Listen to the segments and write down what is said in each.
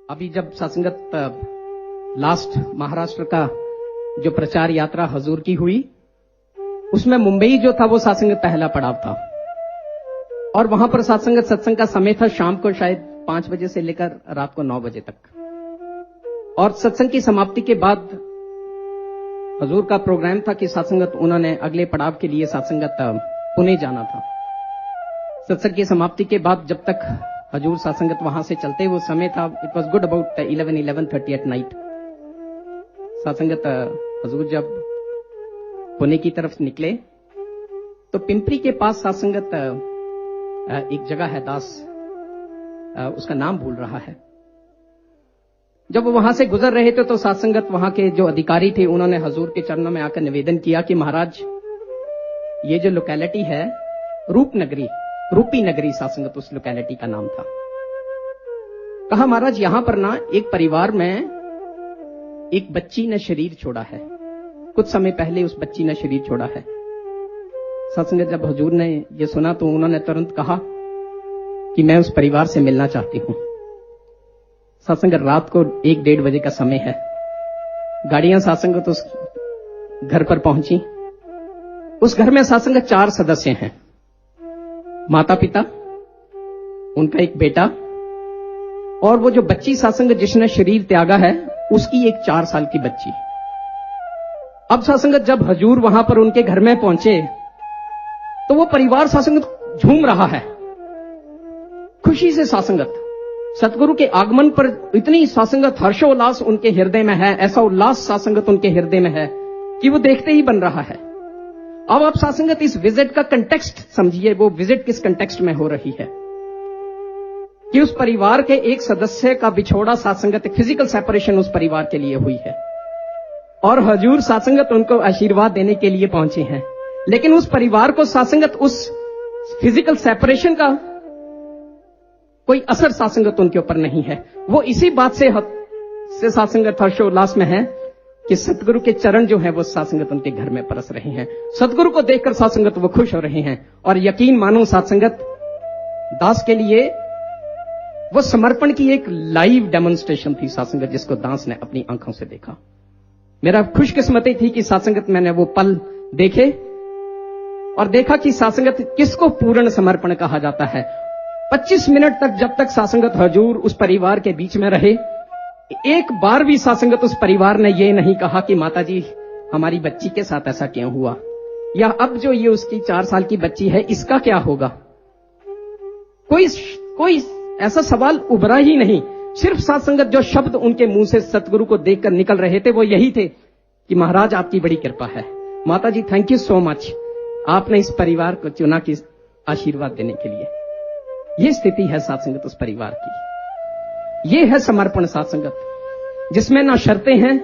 अभी जब सत्संगत लास्ट महाराष्ट्र का जो प्रचार यात्रा हजूर की हुई, उसमें मुंबई जो था वो सत्संगत पहला पड़ाव था। और वहां पर सत्संग का समय था शाम को शायद 5 बजे से लेकर रात को 9 बजे तक। और सत्संग की समाप्ति के बाद हजूर का प्रोग्राम था कि सत्संगत उन्होंने अगले पड़ाव के लिए सत्संगत पुणे जाना था। सत्संग की समाप्ति के बाद जब तक हजूर सत्संगत वहां से चलते वो समय था, it was good about 11:30 at night. सत्संगत हजूर जब पुणे की तरफ निकले तो पिंपरी के पास सत्संगत एक जगह है दास, उसका नाम भूल रहा है। जब वो वहां से गुजर रहे थे तो सत्संगत वहां के जो अधिकारी थे उन्होंने हजूर के चरणों में आकर निवेदन किया कि महाराज ये जो लोकेलिटी है रूपी नगरी सत्संगत उस लोकेलिटी का नाम था। कहा महाराज यहां पर ना एक परिवार में एक बच्ची ने शरीर छोड़ा है, कुछ समय पहले उस बच्ची ने शरीर छोड़ा है। सत्संगत जब हुजूर ने ये सुना तो उन्होंने तुरंत कहा कि मैं उस परिवार से मिलना चाहती हूं। सत्संगत रात को 1-1:30 बजे का समय है। गाड़ियां सत्संगत उस घर पर पहुंची। उस घर में सत्संगत 4 सदस्य हैं, माता पिता, उनका एक बेटा और वो जो बच्ची सत्संगत जिसने शरीर त्यागा है उसकी एक 4 साल की बच्ची। अब सत्संगत जब हजूर वहां पर उनके घर में पहुंचे तो वो परिवार सत्संगत झूम रहा है खुशी से। सत्संगत सतगुरु के आगमन पर इतनी सत्संगत हर्षोल्लास उनके हृदय में है, ऐसा उल्लास सत्संगत उनके हृदय में है कि वो देखते ही बन रहा है। अब आप सत्संगत इस विजिट का कंटेक्स्ट समझिए, वो विजिट किस कंटेक्स्ट में हो रही है कि उस परिवार के एक सदस्य का बिछोड़ा सत्संगत, फिजिकल सेपरेशन उस परिवार के लिए हुई है और हजूर सत्संगत उनको आशीर्वाद देने के लिए पहुंचे हैं। लेकिन उस परिवार को सत्संगत उस फिजिकल सेपरेशन का कोई असर सत्संगत उनके ऊपर नहीं है। वो इसी बात से सत्संगत हर्षोल्लास में है कि सतगुरु के चरण जो है वो सत्संगत उनके घर में परस रहे हैं। सतगुरु को देखकर सत्संगत वो खुश हो रहे हैं। और यकीन मानो सत्संगत दास के लिए वो समर्पण की एक लाइव डेमोन्स्ट्रेशन थी सत्संगत, जिसको दास ने अपनी आंखों से देखा। मेरा खुशकिस्मती थी कि सत्संगत मैंने वो पल देखे और देखा कि सत्संगत किसको पूर्ण समर्पण कहा जाता है। 25 मिनट तक जब तक सत्संगत हजूर उस परिवार के बीच में रहे, एक बार भी सत्संगत उस परिवार ने ये नहीं कहा कि माता जी हमारी बच्ची के साथ ऐसा क्यों हुआ, या अब जो ये उसकी 4 साल की बच्ची है इसका क्या होगा। कोई ऐसा सवाल उभरा ही नहीं। सिर्फ सत्संगत जो शब्द उनके मुंह से सतगुरु को देखकर निकल रहे थे वो यही थे कि महाराज आपकी बड़ी कृपा है, माता जी थैंक यू सो मच, आपने इस परिवार को चुना कि आशीर्वाद देने के लिए। ये स्थिति है सत्संगत उस परिवार की। ये है समर्पण सत्संगत, जिसमें ना शर्तें हैं,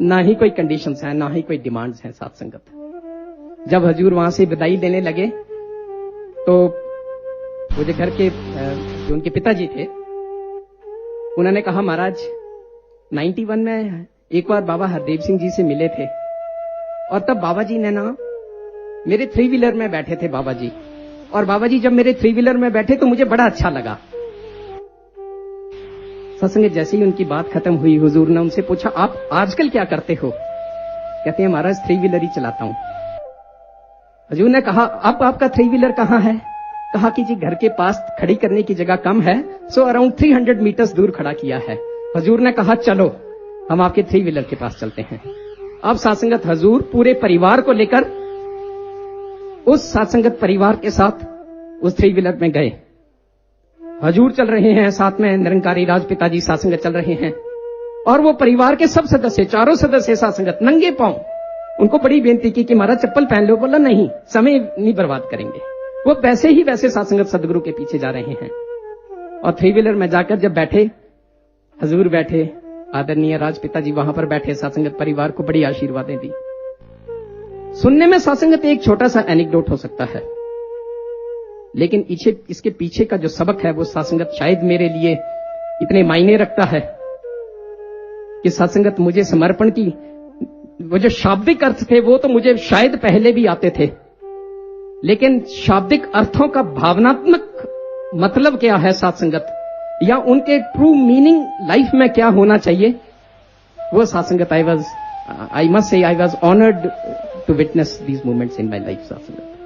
ना ही कोई कंडीशंस हैं, ना ही कोई डिमांड्स हैं सत्संगत। जब हजूर वहां से विदाई लेने लगे तो वो जो घर के जो उनके पिताजी थे उन्होंने कहा महाराज 91 में एक बार बाबा हरदेव सिंह जी से मिले थे और तब बाबा जी ने ना मेरे 3 व्हीलर में बैठे थे बाबा जी, और बाबा जी जब मेरे 3 व्हीलर में बैठे तो मुझे बड़ा अच्छा लगा। सत्संग जैसे ही उनकी बात खत्म हुई हुजूर ने उनसे पूछा आप आजकल क्या करते हो। कहते हैं महाराज 3 व्हीलर ही चलाता हूं। हुजूर ने कहा अब आपका 3 व्हीलर कहां है। कहा कि जी घर के पास खड़ी करने की जगह कम है, सो अराउंड 300 मीटर्स दूर खड़ा किया है। हुजूर ने कहा चलो हम आपके 3 व्हीलर के पास चलते हैं। अब सत्संगत हजूर पूरे परिवार को लेकर उस सत्संगत परिवार के साथ उस 3 व्हीलर में गए। हजूर चल रहे हैं, साथ में निरंकारी राज पिताजी सत्संगत चल रहे हैं और वो परिवार के सब सदस्य, 4 सदस्य सत्संगत नंगे पांव। उनको बड़ी बेनती की कि महाराज चप्पल पहन लो। बोला नहीं, समय नहीं बर्बाद करेंगे। वो वैसे ही वैसे सत्संगत सदगुरु के पीछे जा रहे हैं। और 3 व्हीलर में जाकर जब बैठे, हजूर बैठे, आदरणीय राज पिताजी वहां पर बैठे, सत्संगत परिवार को बड़ी आशीर्वादें दी। सुनने में सत्संगत एक छोटा सा एनेक्डोट हो सकता है, लेकिन इसके पीछे का जो सबक है वो सत्संगत शायद मेरे लिए इतने मायने रखता है कि सत्संगत मुझे समर्पण की वो जो शाब्दिक अर्थ थे वो तो मुझे शायद पहले भी आते थे, लेकिन शाब्दिक अर्थों का भावनात्मक मतलब क्या है सत्संगत, या उनके ट्रू मीनिंग लाइफ में क्या होना चाहिए, वो सासंगत I must say I was honoured to witness these moments in my life सासंगत।